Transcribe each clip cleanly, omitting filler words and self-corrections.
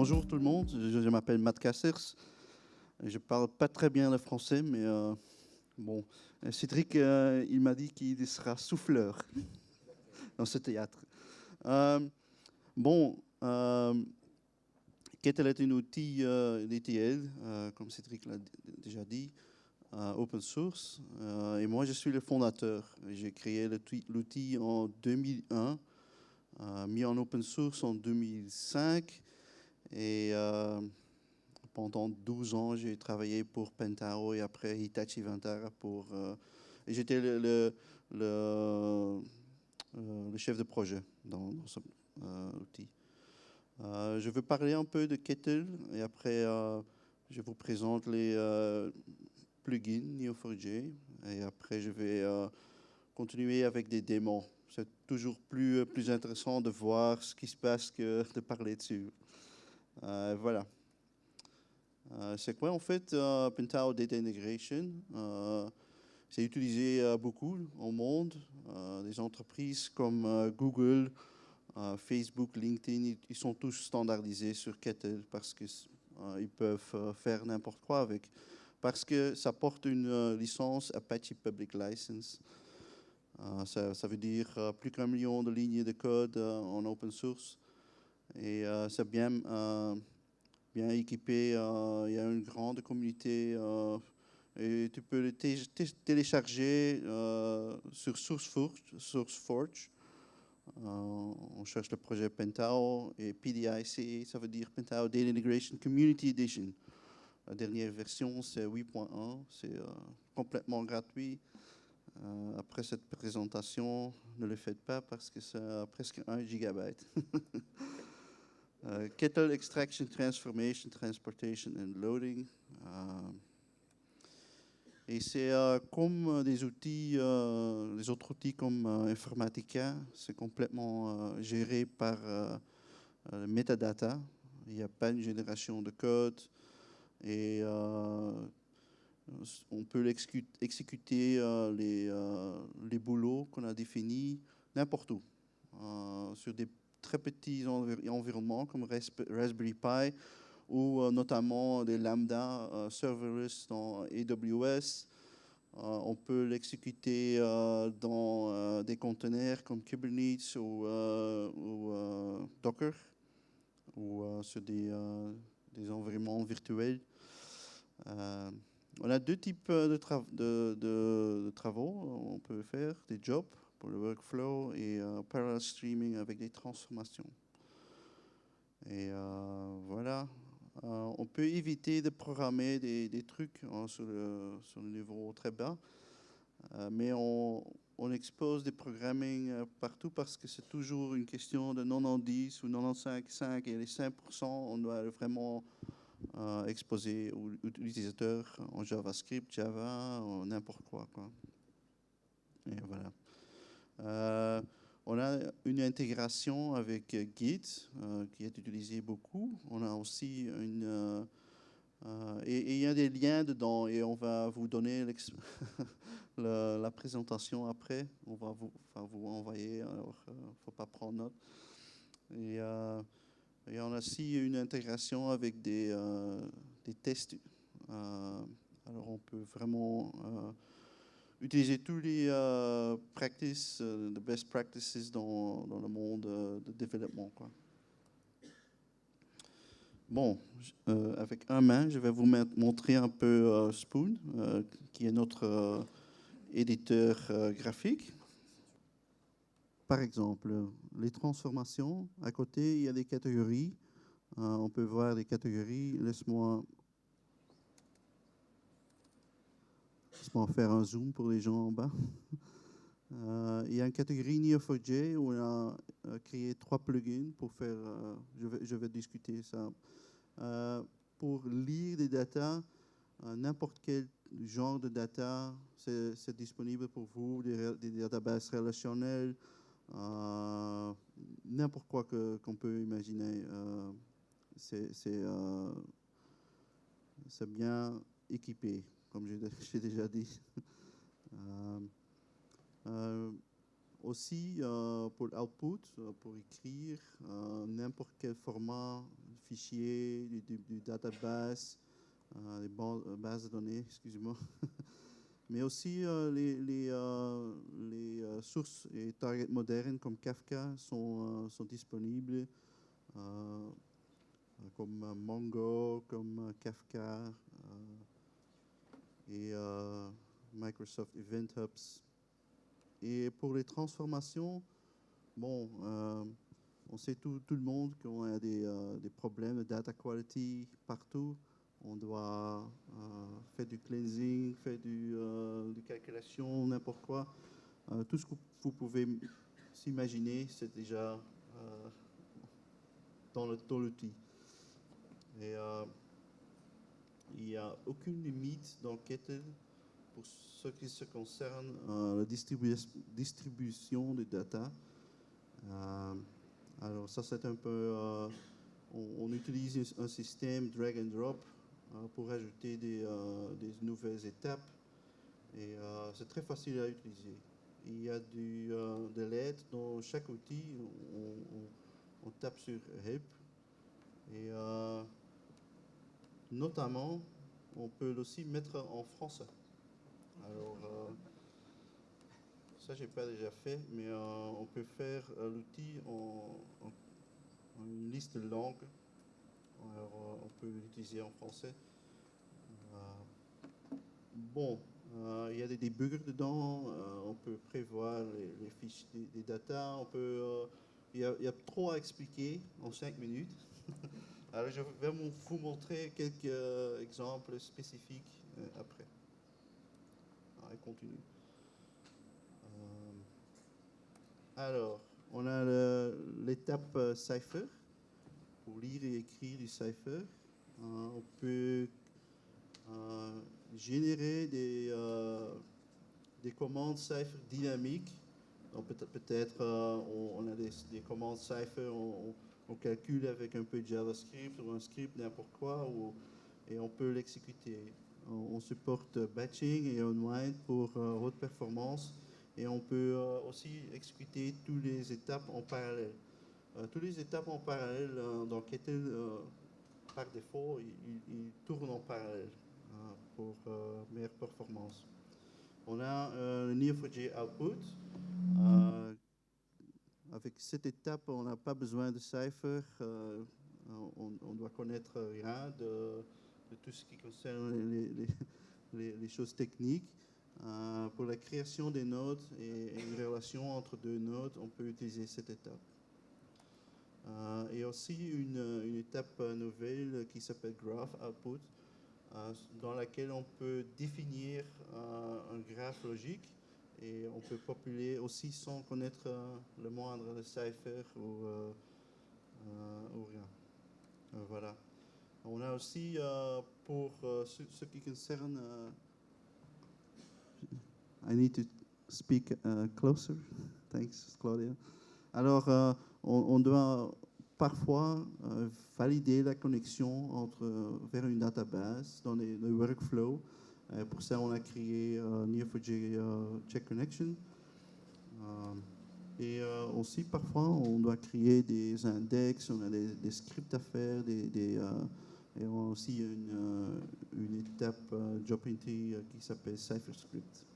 Bonjour tout le monde, je m'appelle Matt Cassers. Je parle pas très bien le français, mais bon. Cédric, il m'a dit qu'il sera souffleur dans ce théâtre. Bon, Kettle est un outil d'ETL, comme Cédric l'a déjà dit, open source. Et moi, je suis le fondateur. J'ai créé l'outil en 2001, mis en open source en 2005. Et pendant 12 ans, j'ai travaillé pour Pentao et après Hitachi Vantara et j'étais le chef de projet dans ce outil. Je veux parler un peu de Kettle et après je vous présente les plugins Neo4j et après je vais continuer avec des démos. C'est toujours plus intéressant de voir ce qui se passe que de parler dessus. Voilà. C'est quoi en fait Pentao Data Integration? C'est utilisé beaucoup au monde. Des entreprises comme Google, Facebook, LinkedIn, ils sont tous standardisés sur Kettle parce qu'ils peuvent faire n'importe quoi avec. Parce que ça porte une licence Apache Public License. Ça veut dire plus qu'1 million de lignes de code en open source. Et c'est bien équipé, il y a une grande communauté et tu peux le télécharger sur SourceForge. On cherche le projet Pentao et PDIC, ça veut dire Pentao Data Integration Community Edition. La dernière version, c'est 8.1, c'est complètement gratuit. Après cette présentation, ne le faites pas parce que c'est presque 1 gigabyte. Kettle Extraction, Transformation, Transportation and Loading. Et c'est comme des outils, les autres outils comme Informatica, c'est complètement géré par le metadata. Il n'y a pas une génération de code et on peut exécuter les boulots qu'on a définis n'importe où, sur des très petits environnements comme Raspberry Pi ou notamment des lambda serverless dans AWS. On peut l'exécuter dans des conteneurs comme Kubernetes ou Docker ou sur des environnements virtuels. On a deux types de travaux. On peut faire des jobs pour le workflow et parallel streaming avec des transformations. Et voilà. On peut éviter de programmer des trucs sur le niveau très bas, mais on expose des programming partout parce que c'est toujours une question de 90 ou 95,5 et les 5%, on doit vraiment exposer aux utilisateurs en JavaScript, Java, ou n'importe quoi. Et voilà. On a une intégration avec Git qui est utilisée beaucoup. On a aussi et il y a des liens dedans et on va vous donner la présentation après. On va vous envoyer, alors il ne faut pas prendre note. Et on a aussi une intégration avec des tests. Alors on peut vraiment utiliser tous les practices, the best practices dans le monde de développement, quoi. Bon, avec un main, je vais vous montrer un peu Spoon, qui est notre éditeur graphique. Par exemple, les transformations, à côté, il y a des catégories. On peut voir des catégories. Laisse-moi faire un zoom pour les gens en bas. Il y a une catégorie Neo4j où on a créé 3 plugins pour faire, je vais discuter ça. Pour lire des data, n'importe quel genre de data, c'est disponible pour vous, des databases relationnelles, n'importe quoi qu'on peut imaginer. C'est bien équipé, comme j'ai déjà dit. Aussi, pour l'output, pour écrire n'importe quel format fichiers, du database, des bases de données, excusez-moi. Mais aussi les sources et targets modernes comme Kafka sont disponibles, comme Mongo, comme Kafka et Microsoft Event Hubs. Et pour les transformations, bon, on sait tout le monde qu'on a des problèmes de data quality partout. On doit faire du cleansing, faire de calculation, n'importe quoi. Tout ce que vous pouvez s'imaginer, c'est déjà dans l'outil. Et il n'y a aucune limite dans Kettle pour ce qui se concerne la distribution de data. Alors ça, c'est un peu... on utilise un système drag and drop pour ajouter des nouvelles étapes. Et c'est très facile à utiliser. Il y a de l'aide dans chaque outil. On tape sur Help. Et notamment, on peut aussi mettre en français. Alors, ça, j'ai pas déjà fait, mais on peut faire l'outil en une liste de langues. Alors, on peut l'utiliser en français. Bon, il y a des débuggers dedans. On peut prévoir les fiches des data. On peut, il y a trop à expliquer en 5 minutes. Alors, je vais vous montrer quelques exemples spécifiques après. On continue. Alors, on a l'étape Cypher, pour lire et écrire du Cypher. On peut générer des commandes Cypher dynamiques. Donc peut-être on a des commandes Cypher, on calcule avec un peu de JavaScript ou un script, n'importe quoi, et on peut l'exécuter. On supporte batching et unwind pour haute performance. Et on peut aussi exécuter toutes les étapes en parallèle. Toutes les étapes en parallèle dans Kettle, par défaut, ils tournent en parallèle pour meilleure performance. On a le Neo4j output. Avec cette étape, on n'a pas besoin de Cypher. On doit connaître rien de tout ce qui concerne les choses techniques. Pour la création des nodes et une relation entre deux nodes, on peut utiliser cette étape. Et aussi une étape nouvelle qui s'appelle Graph Output, dans laquelle on peut définir un graphe logique et on peut populer aussi sans connaître le moindre de Cypher ou rien. Voilà. On a aussi pour ce qui concerne... I need to speak closer. Thanks, Claudia. Alors, on doit parfois valider la connexion vers une database dans les workflows. Pour ça, on a créé Neo4j Check Connection. Et aussi, parfois, on doit créer des index, on a des scripts à faire, et on a aussi une étape JobInty qui s'appelle CypherScript.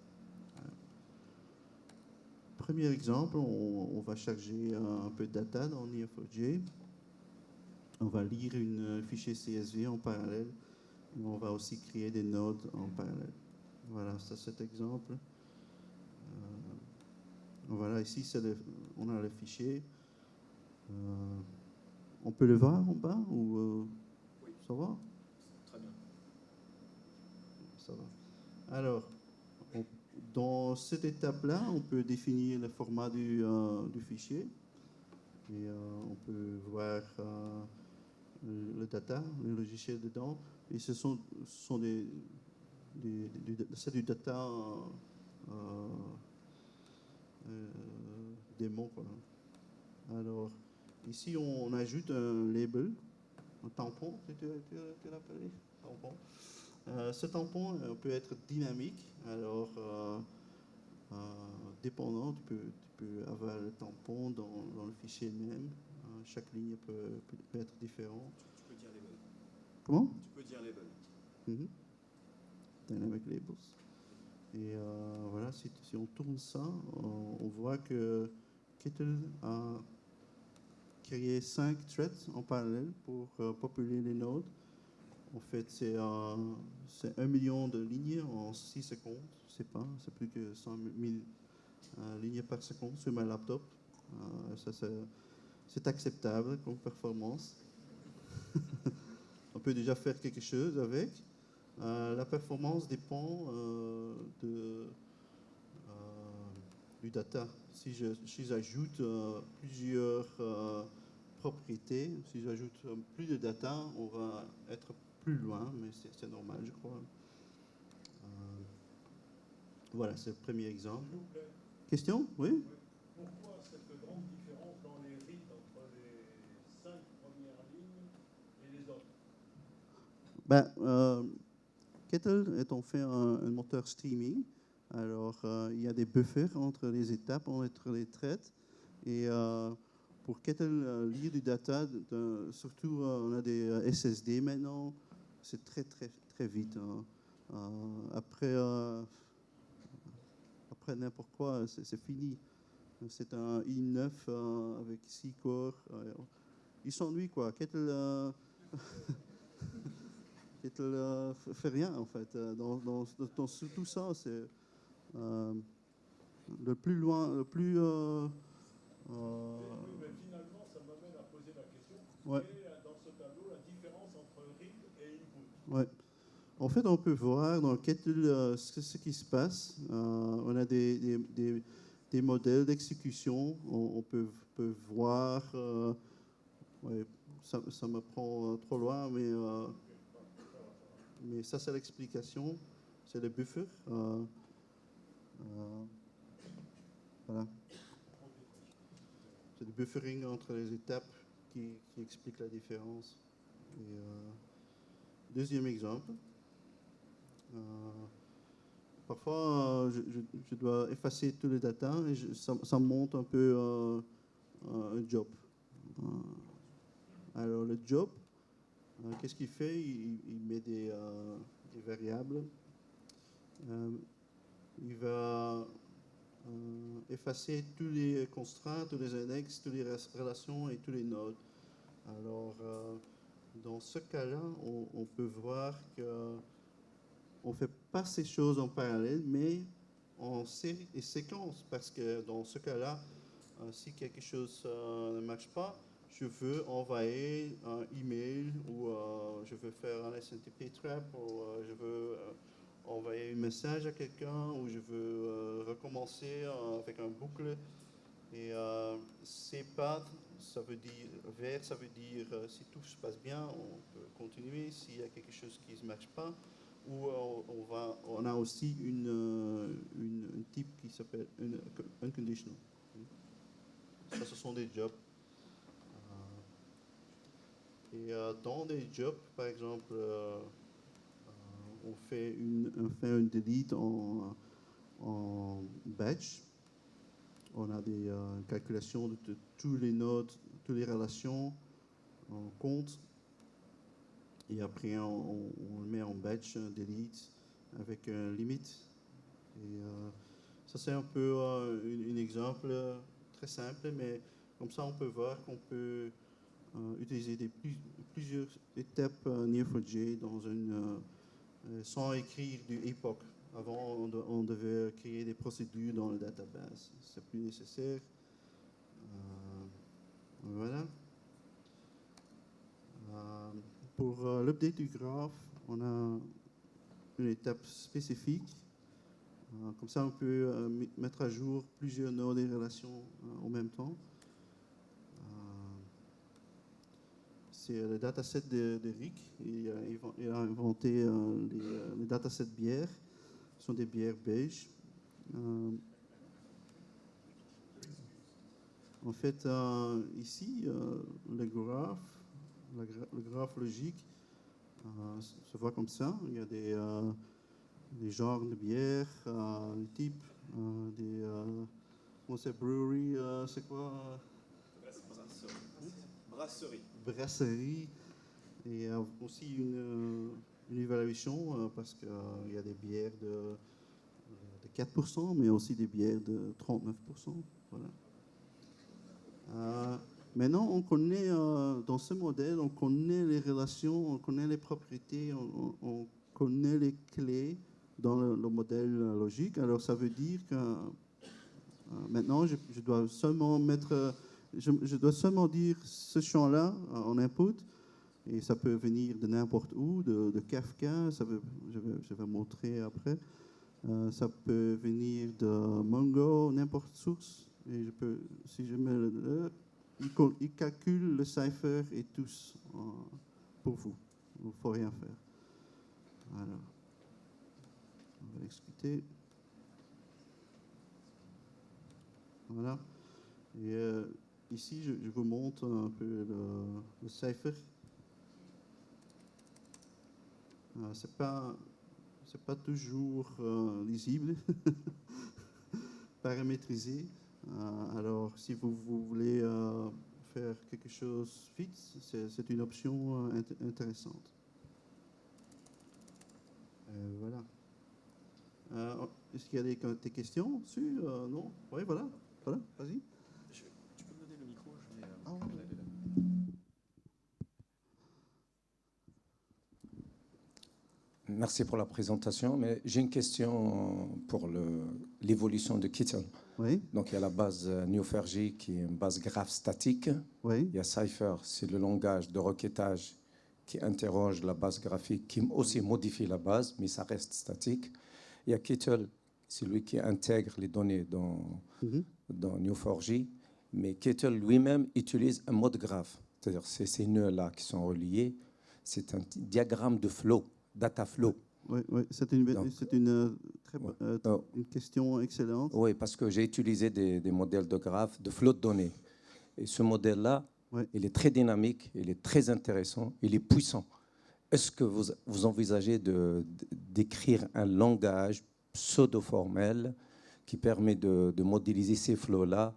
Premier exemple, on va charger un peu de data dans Neo4j. On va lire un fichier CSV en parallèle. Et on va aussi créer des nodes en parallèle. Voilà, ça c'est cet exemple. Voilà, ici on a le fichier. On peut le voir en bas ou oui. Ça va? Très bien. Ça va. Alors, dans cette étape-là, on peut définir le format du fichier. Et on peut voir le data, le logiciel dedans. Et ce sont c'est du data démon, quoi. Alors, ici, on ajoute un label, un tampon, tu l'appelles tampon. Ce tampon peut être dynamique. Alors, dépendant, tu peux avoir le tampon dans le fichier même. Chaque ligne peut être différente. dire label. Comment? Tu peux dire label. Dynamic Labels. Et voilà, si on tourne ça, on voit que Kettle a créé 5 threads en parallèle pour populer les nodes. En fait, c'est 1 million de lignes en 6 secondes. C'est plus que 100 000 lignes par seconde sur ma laptop. Ça, c'est acceptable comme performance. On peut déjà faire quelque chose avec. La performance dépend du data. Si j'ajoute plusieurs propriétés, si j'ajoute plus de data, on va être plus loin, mais c'est normal, je crois. Voilà, c'est le premier exemple. S'il vous plaît. Question? Oui? Pourquoi cette grande différence dans les rythmes entre les 5 premières lignes et les autres? Kettle est en fait un moteur streaming. Alors, il y a des buffers entre les étapes, entre les threads. Et pour Kettle lire du data, surtout on a des SSD maintenant, c'est très très très vite. Après n'importe quoi, c'est fini. C'est un i9 avec 6 corps. Il s'ennuie quoi. Kettle fait rien en fait. Dans tout ça, c'est le plus loin, le plus. Mais finalement, ça m'amène à poser la question. Ouais. Quelle est dans ce tableau la différence entre rythme et input? Ouais. En fait, on peut voir dans Kettle ce qui se passe. On a des modèles d'exécution. On peut voir. Ouais, ça me prend trop loin, mais ça, c'est l'explication. C'est le buffer. Voilà. C'est le buffering entre les étapes qui explique la différence. Et, deuxième exemple. Parfois, je dois effacer tous les data et ça monte un peu un job. Alors, le job, qu'est-ce qu'il fait? Il met des variables. Il va effacer tous les constraints, tous les indexes, toutes les relations et tous les nodes. Alors, dans ce cas-là, on peut voir qu'on ne fait pas ces choses en parallèle, mais en série et séquence, parce que dans ce cas-là, si quelque chose ne marche pas, je veux envoyer un email ou je veux faire un SMTP trap ou je veux envoyer un message à quelqu'un ou je veux recommencer avec un boucle. Et c'est pas, ça veut dire vert, ça veut dire si tout se passe bien, on peut continuer. S'il y a quelque chose qui ne marche pas, ou on a aussi une type qui s'appelle unconditional. Ça, ce sont des jobs. Et dans des jobs, par exemple, on fait un delete en batch. On a des calculations de tous les nodes, toutes les relations en compte. Et après, on le met en batch, un delete, avec un limite. Et ça, c'est un peu un exemple très simple, mais comme ça, on peut voir qu'on peut utiliser plusieurs étapes Neo4j sans écrire du epoch. Avant, on devait créer des procédures dans le database. C'est plus nécessaire. Voilà. Pour l'update du graphe, on a une étape spécifique. Comme ça, on peut mettre à jour plusieurs nodes et relations en même temps. C'est le dataset de Rick. Il a inventé les datasets bières. Ce sont des bières beige. En fait, ici, le graphe logique se voit comme ça. Il y a des genres de bières, des types, comment c'est, brewery, c'est quoi? Brasserie. Brasserie. Et aussi une évaluation parce qu'il y a des bières de 4%, mais aussi des bières de 39%. Voilà. Maintenant, on connaît, dans ce modèle, on connaît les relations, on connaît les propriétés, on connaît les clés dans le modèle logique. Alors, ça veut dire que maintenant, je dois seulement je dois seulement dire ce champ-là en input, et ça peut venir de n'importe où, de Kafka, je vais montrer après. Ça peut venir de Mongo, n'importe source. Et si je mets il calcule le cipher et tous pour vous. Il ne faut rien faire. Alors, on va exécuter. Voilà. Et ici, je vous montre un peu le cipher. C'est pas toujours lisible, paramétrisé. Alors, si vous voulez faire quelque chose vite, c'est une option intéressante. Voilà. Est-ce qu'il y a des questions dessus? Non? Oui, voilà. Voilà, vas-y. Tu peux me donner le micro? Je vais Ah, ouais. aller là. Merci pour la présentation, mais j'ai une question pour l'évolution de Kittle. Oui. Donc il y a la base Neo4j qui est une base graphe statique. Oui. Il y a Cypher, c'est le langage de requêtage qui interroge la base graphique, qui aussi modifie la base, mais ça reste statique. Il y a Kittle, c'est lui qui intègre les données dans Neo4j, mais Kittle lui-même utilise un mode graphe. C'est-à-dire ces nœuds-là qui sont reliés, c'est un diagramme de flow, data flow. Oui, c'est une question excellente. Oui, parce que j'ai utilisé des modèles de graphes, de flow de données. Et ce modèle-là, il est très dynamique, il est très intéressant, il est puissant. Est-ce que vous envisagez d'écrire un langage pseudo-formel qui permet de modéliser ces flows-là?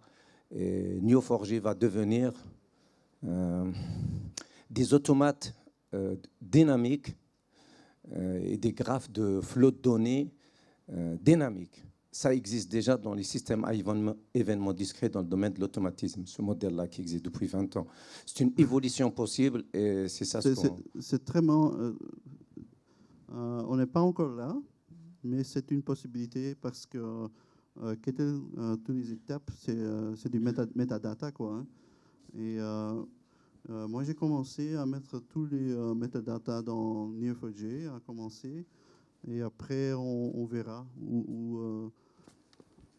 Et Neo4j va devenir des automates dynamiques et des graphes de flow de données dynamiques. Ça existe déjà dans les systèmes à événements discrets dans le domaine de l'automatisme, ce modèle-là qui existe depuis 20 ans. C'est une évolution possible et c'est ça ce qu'on... C'est vraiment... on n'est pas encore là, mais c'est une possibilité parce que toutes les étapes, c'est du metadata, quoi. Hein. Et moi, j'ai commencé à mettre tous les metadata dans Neo4j, à commencer. Et après, on verra où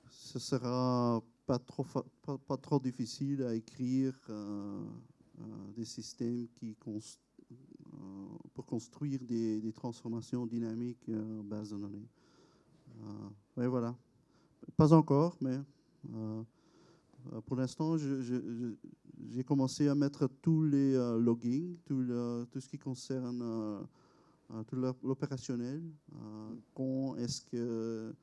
ce sera pas trop difficile à écrire des systèmes pour construire des transformations dynamiques en base de données. Oui, voilà. Pas encore, mais pour l'instant, j'ai commencé à mettre tous les logging, tout ce qui concerne tout l'opérationnel. Quand est-ce que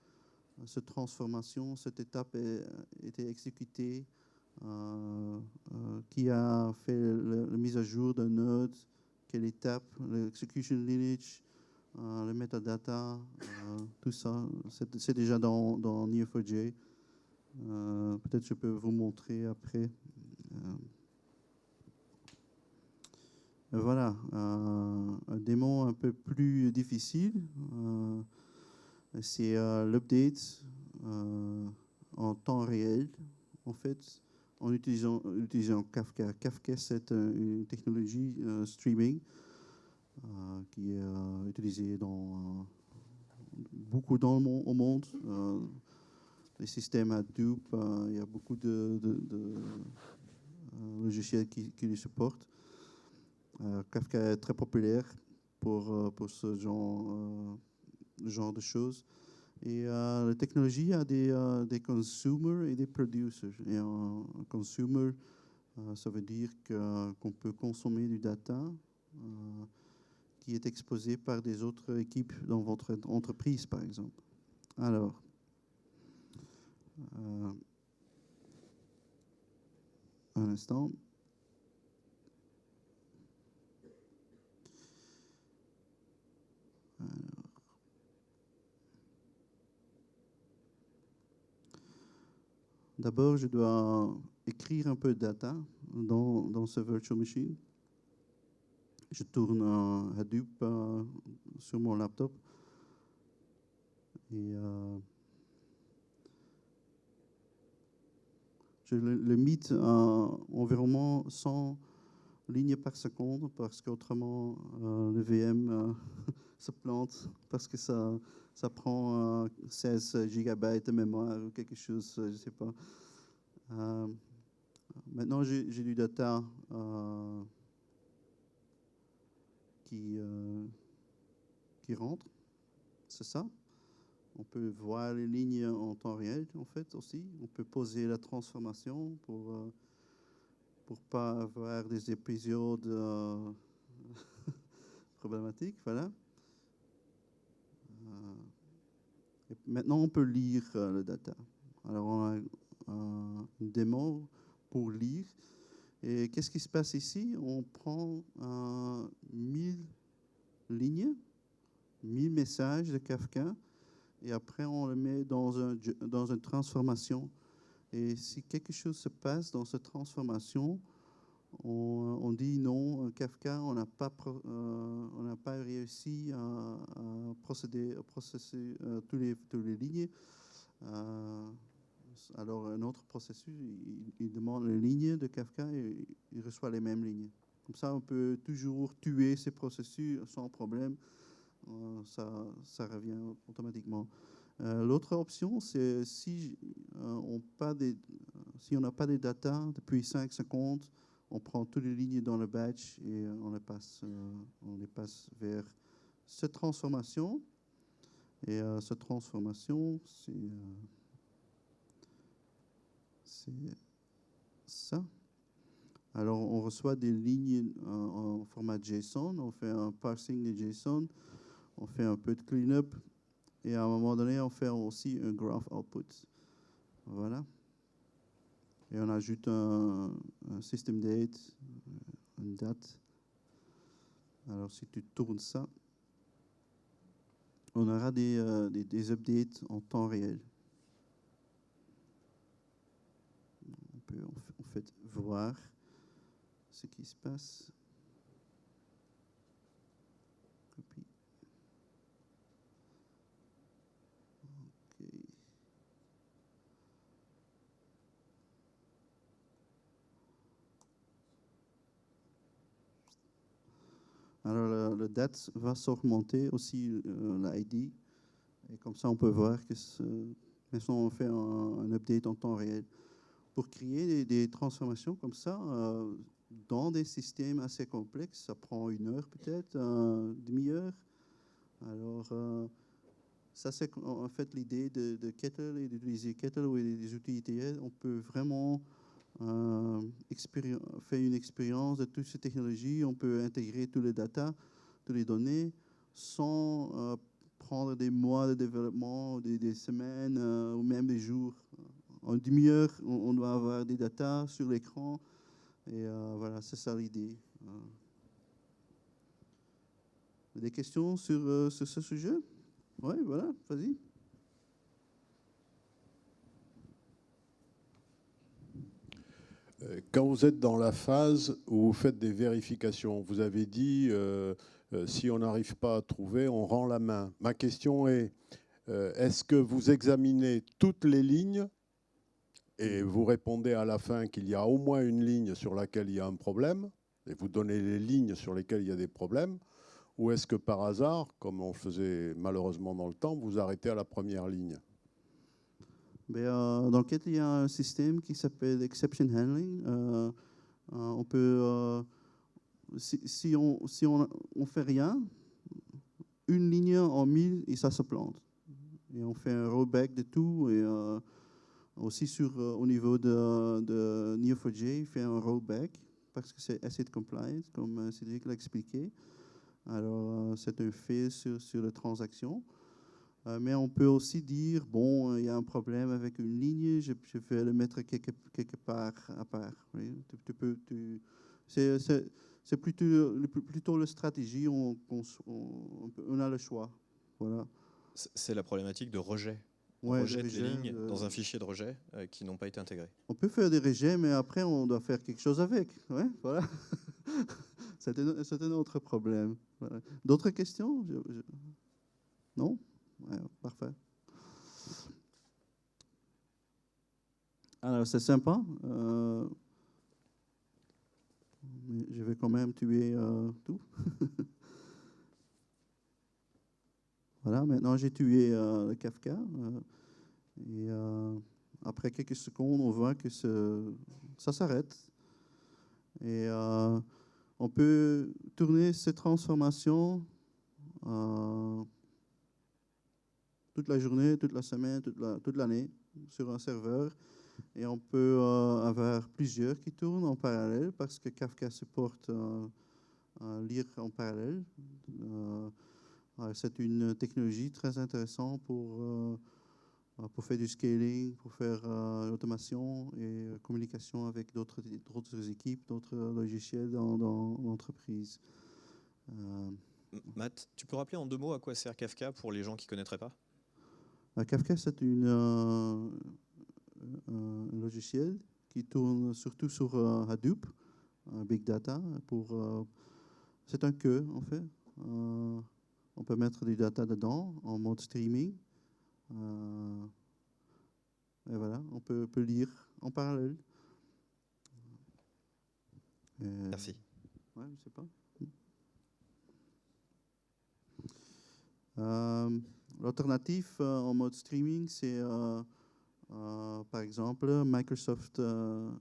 cette transformation, cette étape a été exécutée, qui a fait la mise à jour d'un node, quelle étape, l'execution lineage, le metadata, tout ça, c'est déjà dans Neo4j. Peut-être je peux vous montrer après. Voilà, un démon un peu plus difficile. C'est l'update en temps réel, en fait, en utilisant Kafka. Kafka, c'est une technologie streaming qui est utilisée beaucoup au monde. Les systèmes Hadoop, il y a beaucoup de logiciels qui les supportent. Kafka est très populaire pour ce genre de choses. Et la technologie a des consumers et des producers. Et un consumer, ça veut dire qu'on peut consommer du data qui est exposé par des autres équipes dans votre entreprise, par exemple. Alors, un instant. D'abord, je dois écrire un peu de data dans ce virtual machine. Je tourne un Hadoop sur mon laptop. Et je le limite à environ 100 lignes par seconde parce qu'autrement le VM se plante parce que ça prend 16 gigabytes de mémoire ou quelque chose, je ne sais pas. Maintenant, j'ai du data qui rentre, c'est ça. On peut voir les lignes en temps réel, en fait, aussi. On peut poser la transformation pour pas avoir des épisodes problématiques, voilà. Et maintenant, on peut lire le data. Alors, on a une démo pour lire. Et qu'est-ce qui se passe ici? On prend 1000 lignes, 1000 messages de Kafka, et après, on le met dans une transformation. Et si quelque chose se passe dans cette transformation, on dit non, Kafka, on n'a pas réussi à processer tous les lignes. Alors, un autre processus, il demande les lignes de Kafka et il reçoit les mêmes lignes. Comme ça, on peut toujours tuer ces processus sans problème. Ça revient automatiquement. L'autre option, c'est si on n'a pas de data depuis 5 secondes, on prend toutes les lignes dans le batch et on les passe vers cette transformation. Et cette transformation, c'est ça. Alors, on reçoit des lignes en format JSON, on fait un parsing de JSON, on fait un peu de cleanup, et à un moment donné, on fait aussi un graph output. Voilà. Et on ajoute un system date, une date. Alors, si tu tournes ça, on aura des updates en temps réel. On peut en fait voir ce qui se passe. Copie. OK. Alors, le date va s'augmenter aussi l'ID. Et comme ça, on peut voir que maintenant, on fait un update en temps réel. Pour créer des transformations comme ça, dans des systèmes assez complexes, ça prend 1 heure peut-être, demi-heure. Alors, ça, c'est en fait l'idée de Kettle et d'utiliser Kettle ou des outils ETL. On peut vraiment faire une expérience de toutes ces technologies. On peut intégrer tous les data, toutes les données, sans prendre des mois de développement, des semaines ou même des jours. En demi-heure, on doit avoir des data sur l'écran. Et voilà, c'est ça l'idée. Des questions sur ce sujet? Oui, voilà, vas-y. Quand vous êtes dans la phase où vous faites des vérifications, vous avez dit si on n'arrive pas à trouver, on rend la main. Ma question est, est-ce que vous examinez toutes les lignes et vous répondez à la fin qu'il y a au moins une ligne sur laquelle il y a un problème, et vous donnez les lignes sur lesquelles il y a des problèmes, ou est-ce que par hasard, comme on faisait malheureusement dans le temps, vous arrêtez à la première ligne? Dans Kettle, il y a un système qui s'appelle Exception Handling. On peut, si on fait rien, une ligne en 1000 et ça se plante. Et on fait un rollback de tout. Et aussi au niveau de Neo4j, il fait un rollback parce que c'est asset compliant, comme Cédric l'a expliqué. Alors, c'est un fait sur les transactions. Mais on peut aussi dire, bon, il y a un problème avec une ligne, je vais le mettre quelque part à part. Oui. C'est plutôt la stratégie, on a le choix. Voilà. C'est la problématique de rejet. On Ouais, rejette des les rejets, lignes dans un fichier de rejet qui n'ont pas été intégrés. On peut faire des rejets, mais après, on doit faire quelque chose avec. Ouais, voilà. C'est un autre problème. Voilà. D'autres questions? Non? Ouais, parfait. Alors, c'est sympa. Mais je vais quand même tuer tout. Voilà, maintenant j'ai tué le Kafka. Et après quelques secondes, on voit que ça s'arrête. Et on peut tourner ces transformations toute la journée, toute la semaine, toute l'année sur un serveur. Et on peut avoir plusieurs qui tournent en parallèle parce que Kafka supporte lire en parallèle. C'est une technologie très intéressante pour faire du scaling, pour faire l'automation et communication avec d'autres équipes, d'autres logiciels dans l'entreprise. Matt, tu peux rappeler en 2 mots à quoi sert Kafka pour les gens qui ne connaîtraient pas? Kafka, c'est un logiciel qui tourne surtout sur Hadoop, Big Data. C'est un queue, en fait. On peut mettre du data dedans en mode streaming. Et voilà, on peut lire en parallèle. Merci. Ouais, je sais pas. L'alternative en mode streaming, c'est par exemple Microsoft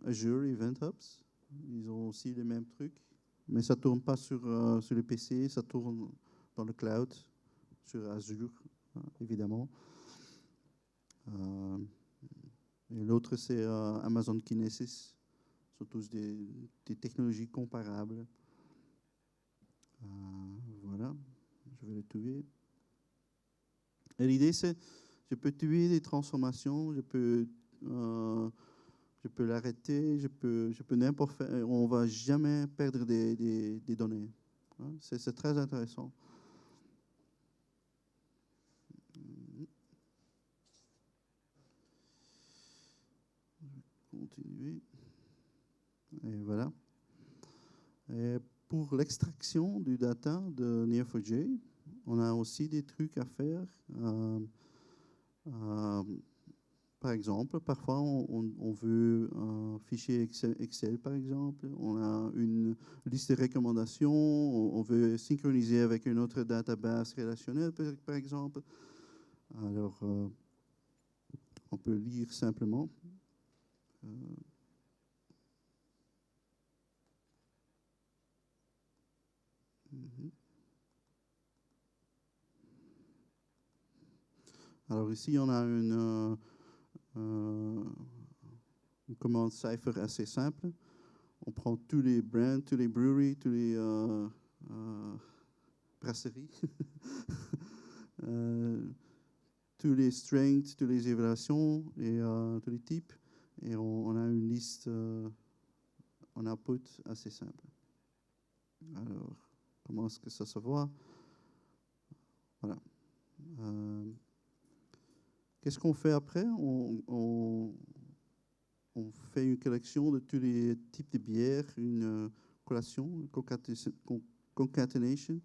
Azure Event Hubs. Ils ont aussi les mêmes trucs, mais ça ne tourne pas sur le PC, ça tourne dans le cloud, sur Azure, évidemment. Et l'autre, c'est Amazon Kinesis. Ce sont tous des technologies comparables. Voilà, je vais le tuer. Et l'idée, c'est je peux tuer des transformations, je peux l'arrêter, je peux n'importe faire. On ne va jamais perdre des données. Hein? C'est très intéressant. Continuer. Et voilà. Et pour l'extraction du data de Neo4j, on a aussi des trucs à faire. Par exemple, parfois on veut un fichier Excel, par exemple. On a une liste de recommandations. On veut synchroniser avec une autre database relationnelle, par exemple. Alors, on peut lire simplement. Alors ici, on a une commande Cypher assez simple. On prend tous les brands, tous les breweries, tous les brasseries, tous les strengths, toutes les évaluations et tous les types. Et on a une liste en output assez simple. Alors, comment est-ce que ça se voit? Voilà. Qu'est-ce qu'on fait après? On fait une collection de tous les types de bières, une collation, une concatenation,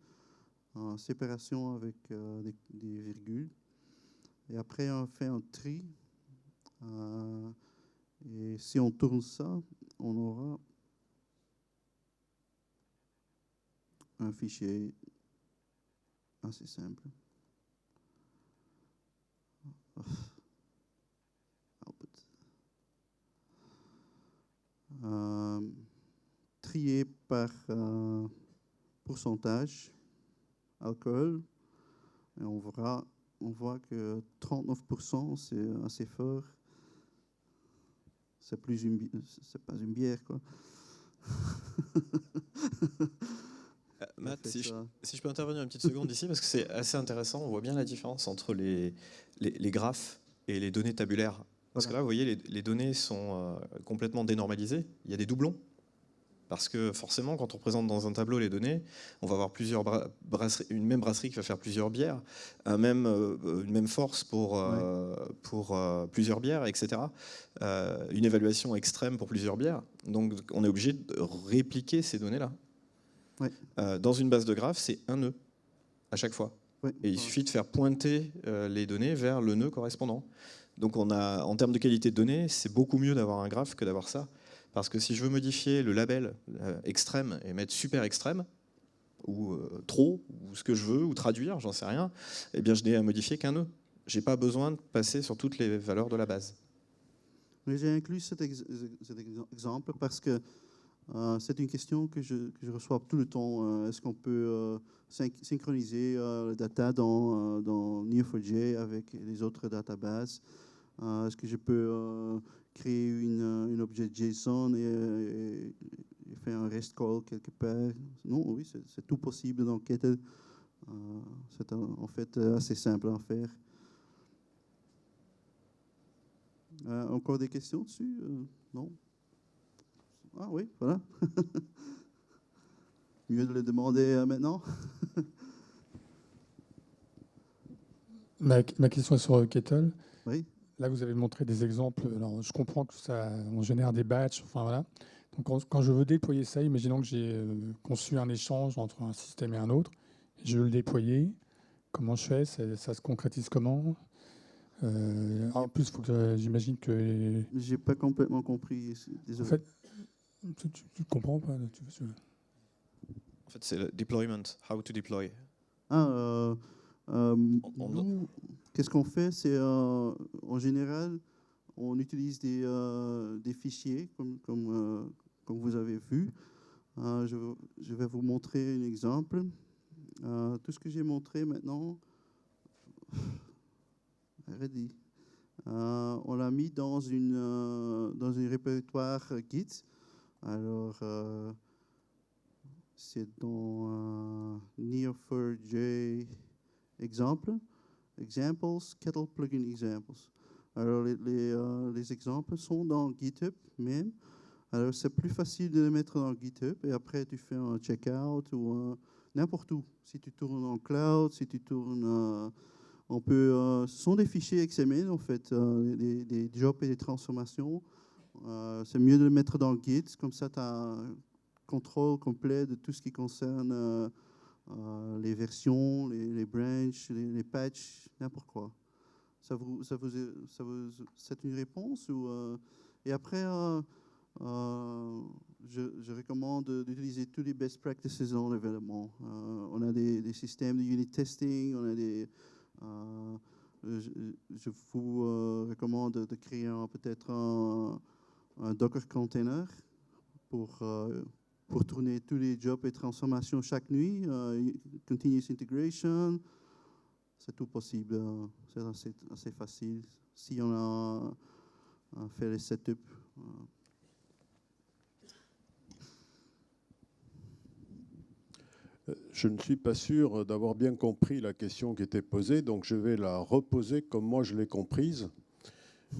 séparation avec des virgules. Et après, on fait un tri. Et si on tourne ça, on aura un fichier assez simple. Trié par pourcentage alcool. Et on voit que 39%, c'est assez fort. C'est pas une bière, quoi. Matt, si je peux intervenir une petite seconde ici, parce que c'est assez intéressant. On voit bien la différence entre les graphes et les données tabulaires. Parce que là, vous voyez, les données sont complètement dénormalisées. Il y a des doublons. Parce que forcément, quand on représente dans un tableau les données, on va avoir plusieurs une même brasserie qui va faire plusieurs bières, une même force pour plusieurs bières, etc. Une évaluation extrême pour plusieurs bières. Donc on est obligé de répliquer ces données-là. Ouais. Dans une base de graphes, c'est un nœud à chaque fois. Ouais. Et il suffit de faire pointer les données vers le nœud correspondant. Donc en termes de qualité de données, c'est beaucoup mieux d'avoir un graphe que d'avoir ça. Parce que si je veux modifier le label extrême et mettre super extrême, ou trop, ou ce que je veux, ou traduire, j'en sais rien, eh bien je n'ai à modifier qu'un nœud. Je n'ai pas besoin de passer sur toutes les valeurs de la base. Mais j'ai inclus cet exemple parce que c'est une question que je reçois tout le temps. Est-ce qu'on peut synchroniser le data dans Neo4j avec les autres databases? Est-ce que je peux créer une objet JSON et faire un REST call quelque part? Non, oui, c'est tout possible dans Kettle. C'est en fait assez simple à faire. Encore des questions dessus? Non? Ah oui, voilà. Mieux de le demander maintenant. Ma question est sur Kettle. Oui. Là, vous avez montré des exemples. Alors, je comprends que on génère des batchs. Enfin, voilà. Donc, quand je veux déployer ça, imaginons que j'ai conçu un échange entre un système et un autre. Je veux le déployer. Comment je fais? Ça se concrétise comment? En plus, j'imagine que... J'ai pas complètement compris. Désolé. En fait, tu comprends pas? En fait, c'est le deployment, how to deploy. Nous, qu'est-ce qu'on fait? C'est en général, on utilise des fichiers comme vous avez vu. Je vais vous montrer un exemple. Tout ce que j'ai montré maintenant, ready. On l'a mis dans un répertoire Git. Alors, c'est dans Neo4j examples, Kettle plugin examples. Alors, les exemples sont dans GitHub même. Alors, c'est plus facile de les mettre dans GitHub et après, tu fais un checkout ou n'importe où. Si tu tournes en cloud, si tu tournes... ce sont des fichiers XML, en fait, des jobs et des transformations. C'est mieux de le mettre dans Git, comme ça, tu as un contrôle complet de tout ce qui concerne les versions, les branches, les patchs, n'importe quoi. C'est une réponse et après, je recommande d'utiliser tous les best practices dans le développement. On a des systèmes de unit testing, on a des... je vous recommande de créer peut-être un Docker container pour tourner tous les jobs et transformations chaque nuit. Continuous integration, c'est tout possible. C'est assez facile si on a fait les setups. Je ne suis pas sûr d'avoir bien compris la question qui était posée, donc je vais la reposer comme moi je l'ai comprise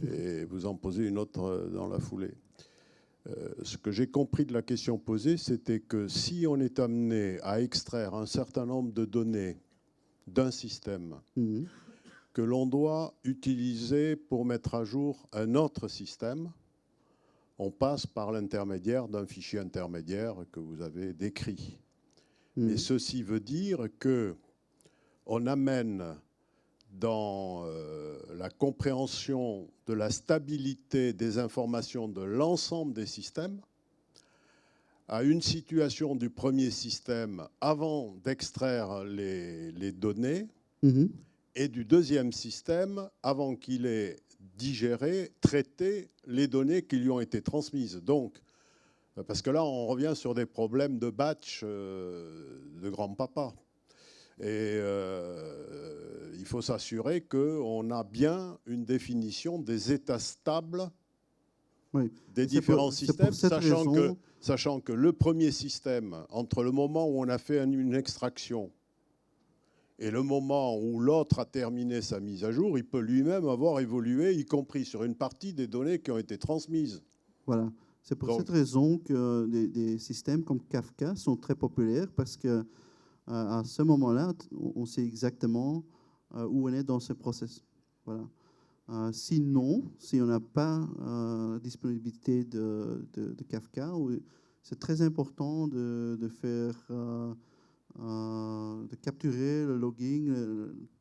et vous en poser une autre dans la foulée. Ce que j'ai compris de la question posée, c'était que si on est amené à extraire un certain nombre de données d'un système que l'on doit utiliser pour mettre à jour un autre système, on passe par l'intermédiaire d'un fichier intermédiaire que vous avez décrit. Et ceci veut dire qu'on amène dans la compréhension de la stabilité des informations de l'ensemble des systèmes à une situation du premier système avant d'extraire les données et du deuxième système avant qu'il ait digéré, traité les données qui lui ont été transmises. Donc, parce que là, on revient sur des problèmes de batch de grand-papa. Et il faut s'assurer qu'on a bien une définition des états stables des différents systèmes, sachant que le premier système, entre le moment où on a fait une extraction et le moment où l'autre a terminé sa mise à jour, il peut lui-même avoir évolué, y compris sur une partie des données qui ont été transmises. Voilà. C'est pour Donc- cette raison que des systèmes comme Kafka sont très populaires parce que à ce moment-là, on sait exactement où on est dans ce process. Voilà. Sinon, si on n'a pas disponibilité de Kafka, c'est très important de faire, de capturer le logging,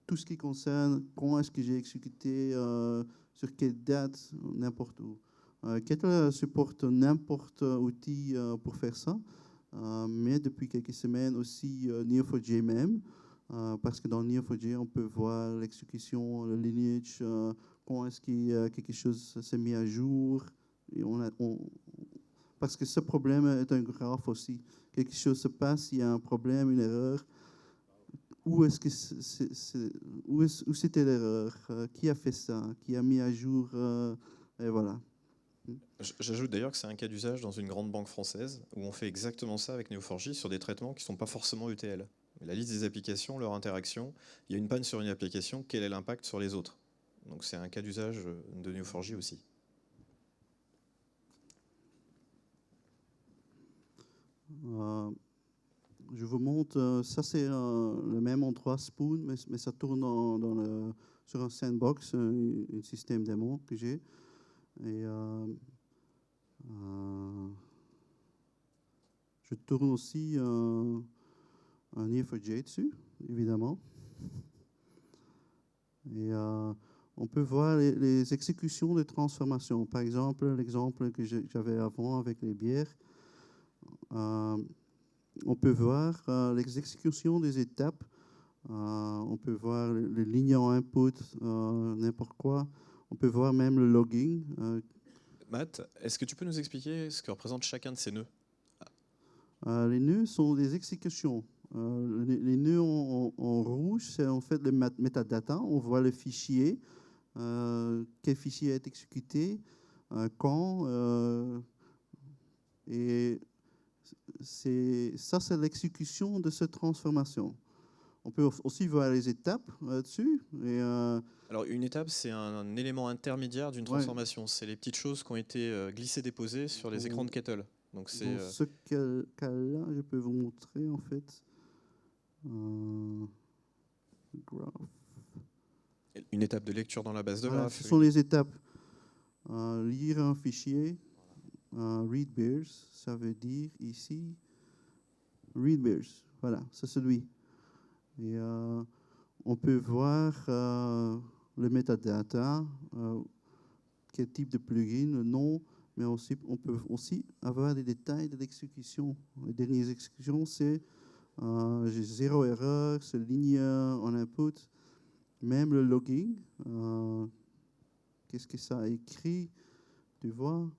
tout ce qui concerne quand est-ce que j'ai exécuté, sur quelle date, n'importe où. Kettle supporte n'importe outil pour faire ça, mais depuis quelques semaines aussi Neo4j même, parce que dans Neo4j, on peut voir l'exécution, le lineage, quand est-ce que quelque chose s'est mis à jour. Et parce que ce problème est un graphe aussi. Quelque chose se passe, il y a un problème, une erreur. Où est-ce que où c'était l'erreur? Qui a fait ça? Qui a mis à jour? Et voilà. J'ajoute d'ailleurs que c'est un cas d'usage dans une grande banque française où on fait exactement ça avec Neo4j sur des traitements qui ne sont pas forcément ETL. La liste des applications, leur interaction, il y a une panne sur une application, quel est l'impact sur les autres? Donc c'est un cas d'usage de Neo4j aussi. Je vous montre, ça c'est le même endroit Spoon, mais ça tourne sur un sandbox, un système démon que j'ai. Et je tourne aussi un Neo4j dessus, évidemment. Et on peut voir les exécutions de transformation. Par exemple, l'exemple que j'avais avant avec les bières. On peut voir l'exécution des étapes. On peut voir les lignes en input, n'importe quoi. On peut voir même le logging. Matt, est-ce que tu peux nous expliquer ce que représente chacun de ces nœuds? Les nœuds sont des exécutions. Les nœuds en rouge, c'est en fait le metadata. On voit le fichier, quel fichier est exécuté, quand. Et ça, c'est l'exécution de cette transformation. On peut aussi voir les étapes dessus. Et, alors une étape, c'est un élément intermédiaire d'une transformation. C'est les petites choses qui ont été glissées-déposées sur les écrans de Kettle. Donc dans ce cas-là, je peux vous montrer en fait. Graph. Une étape de lecture dans la base de graphes. Ce sont les étapes. Lire un fichier. Read bears, ça veut dire ici. Read bears, voilà, c'est celui. Et on peut voir le metadata, quel type de plugin, le nom, mais aussi, on peut aussi avoir des détails de l'exécution. Les dernières exécutions, c'est j'ai 0 erreur, c'est ligne en input, même le logging. Qu'est-ce que ça a écrit, tu vois?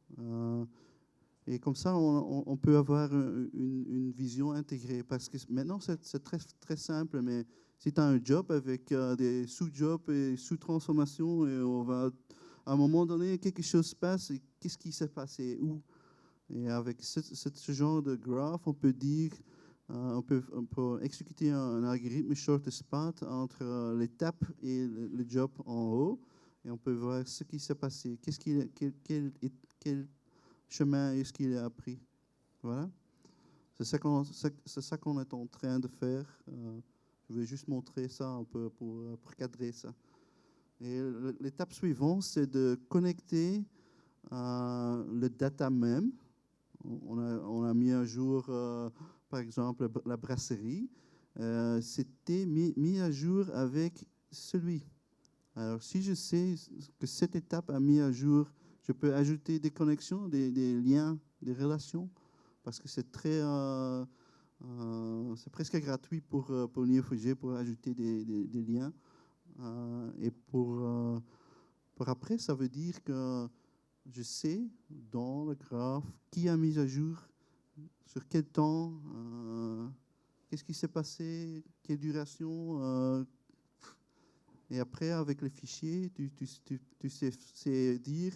Et comme ça, on peut avoir une vision intégrée. Parce que maintenant, c'est très, très simple, mais si tu as un job avec des sous-jobs et sous-transformations, et on va, à un moment donné, quelque chose se passe, et qu'est-ce qui s'est passé, où? Et avec ce genre de graph, on peut dire, on peut exécuter un algorithme short spot entre l'étape et le job en haut, et on peut voir ce qui s'est passé, quel chemin est-ce qu'il a appris. Voilà. C'est ça qu'on est en train de faire. Je vais juste montrer ça un peu pour cadrer ça. Et l'étape suivante, c'est de connecter le data même. On a mis à jour, par exemple, la brasserie. C'était mis à jour avec celui. Alors, si je sais que cette étape a mis à jour, je peux ajouter des connexions, des liens, des relations, parce que c'est c'est presque gratuit pour Neo4j pour ajouter des liens. Et pour après, ça veut dire que je sais dans le graphe qui a mis à jour, sur quel temps, qu'est-ce qui s'est passé, quelle duration. Et après, avec le fichier, tu sais dire,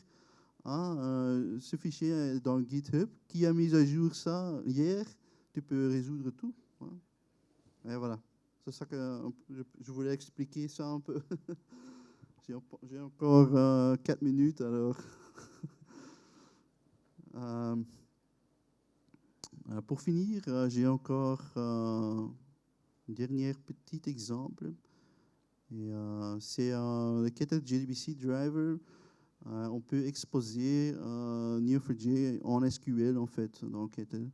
ce fichier est dans GitHub, qui a mis à jour ça hier, tu peux résoudre tout. Et voilà, c'est ça que je voulais expliquer ça un peu. J'ai encore 4 minutes, alors. Pour finir, j'ai encore un dernier petit exemple. C'est le Kettle JDBC Driver. On peut exposer Neo4j en SQL en fait dans Kettle.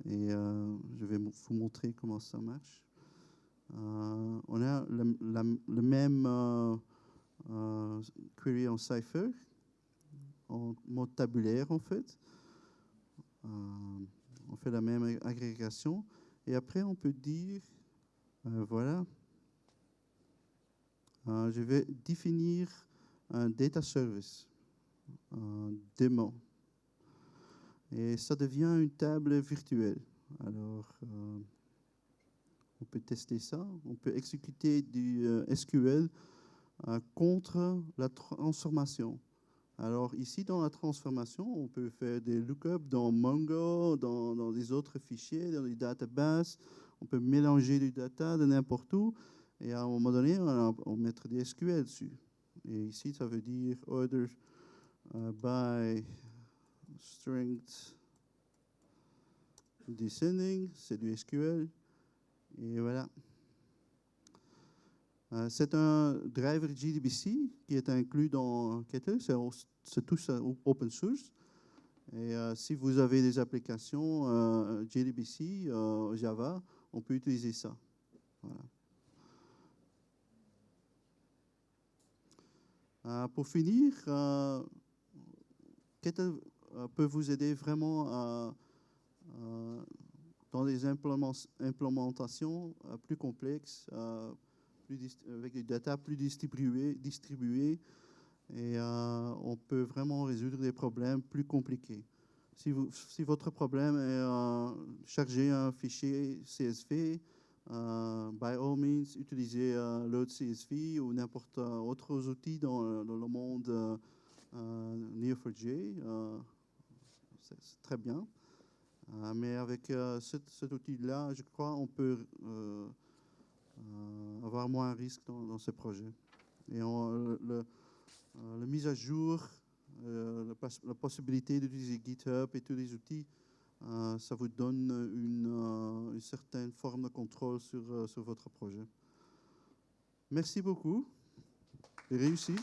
Et je vais vous montrer comment ça marche. On a le même query en Cypher, en mode tabulaire en fait. On fait la même agrégation. Et après, on peut dire, voilà, je vais définir un data service, un démon. Et ça devient une table virtuelle. Alors, on peut tester ça. On peut exécuter du SQL contre la transformation. Alors ici, dans la transformation, on peut faire des lookups dans Mongo, dans des autres fichiers, dans les databases. On peut mélanger du data de n'importe où. Et à un moment donné, on mettra des SQL dessus. Et ici, ça veut dire order by strength descending, c'est du SQL. Et voilà. C'est un driver JDBC qui est inclus dans Kettle, c'est tout ça open source. Et si vous avez des applications JDBC, Java, on peut utiliser ça. Voilà. Pour finir, Kettle peut vous aider vraiment dans des implémentations plus complexes, avec des data plus distribuées et on peut vraiment résoudre des problèmes plus compliqués. Si votre problème est charger un fichier CSV, by all means, utilisez Load CSV ou n'importe autre outil dans le monde Neo4j. C'est très bien. Mais avec cet outil-là, je crois on peut avoir moins un risque dans ce projet. Et la mise à jour, la possibilité d'utiliser GitHub et tous les outils, ça vous donne une certaine forme de contrôle sur votre projet. Merci beaucoup et réussi.